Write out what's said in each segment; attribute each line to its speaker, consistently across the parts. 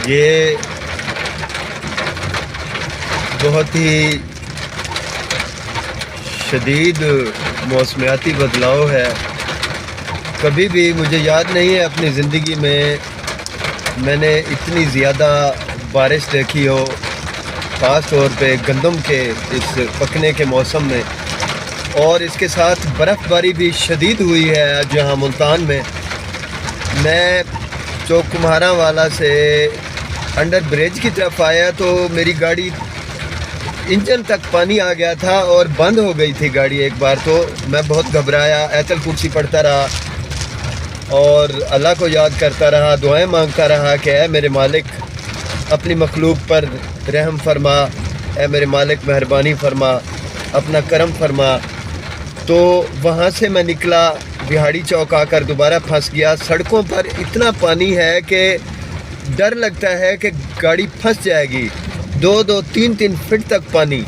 Speaker 1: یہ بہت ہی شدید موسمیاتی بدلاؤ ہے۔ کبھی بھی مجھے یاد نہیں ہے اپنی زندگی میں نے اتنی زیادہ بارش دیکھی ہو، خاص طور پہ گندم کے اس پکنے کے موسم میں، اور اس کے ساتھ برف باری بھی شدید ہوئی ہے جہاں ملتان میں۔ میں چوک کمہارا والا سے انڈر برج کی طرف آیا تو میری گاڑی انجن تک پانی آ گیا تھا اور بند ہو گئی تھی گاڑی ایک بار، تو میں بہت گھبرایا، آیت الکرسی پڑھتا رہا اور اللہ کو یاد کرتا رہا، دعائیں مانگتا رہا کہ اے میرے مالک اپنی مخلوق پر رحم فرما، اے میرے مالک مہربانی فرما، اپنا کرم فرما۔ تو وہاں سے میں نکلا، بہاڑی چوک آ کر دوبارہ پھنس گیا۔ سڑکوں پر اتنا پانی ہے کہ ڈر لگتا ہے کہ گاڑی پھنس جائے گی، 2-3 فٹ تک پانی۔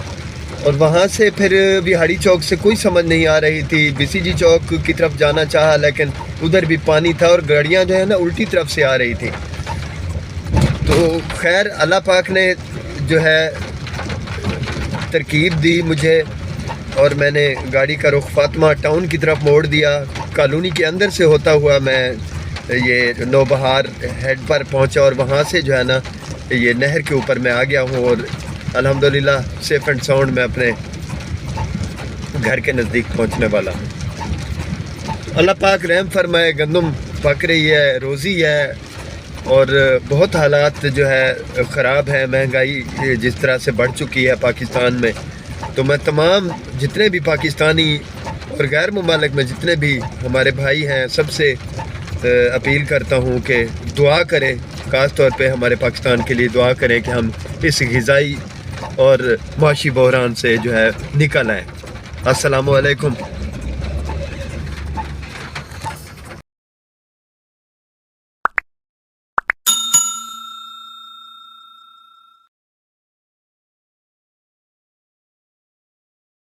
Speaker 1: اور وہاں سے پھر بہاڑی چوک سے کوئی سمجھ نہیں آ رہی تھی، بی سی جی چوک کی طرف جانا چاہا لیکن ادھر بھی پانی تھا اور گاڑیاں جو ہے نا الٹی طرف سے آ رہی تھی۔ تو خیر اللہ پاک نے جو ہے ترکیب دی مجھے، اور میں نے گاڑی کا رخ فاطمہ ٹاؤن کی طرف موڑ دیا۔ کالونی کے اندر سے ہوتا ہوا میں یہ نوبہار ہیڈ پر پہنچا اور وہاں سے جو ہے نا یہ نہر کے اوپر میں آ گیا ہوں، اور الحمدللہ سیف اینڈ ساؤنڈ میں اپنے گھر کے نزدیک پہنچنے والا ہوں۔ اللہ پاک رحم فرمائے، گندم پک رہی ہے، روزی ہے، اور بہت حالات جو ہے خراب ہیں۔ مہنگائی جس طرح سے بڑھ چکی ہے پاکستان میں، تو میں تمام جتنے بھی پاکستانی اور غیر ممالک میں جتنے بھی ہمارے بھائی ہیں سب سے اپیل کرتا ہوں کہ دعا کریں، خاص طور پہ ہمارے پاکستان کے لیے دعا کریں کہ ہم اس غذائی اور معاشی بحران سے جو ہے نکل آئیں۔ السلام علیکم۔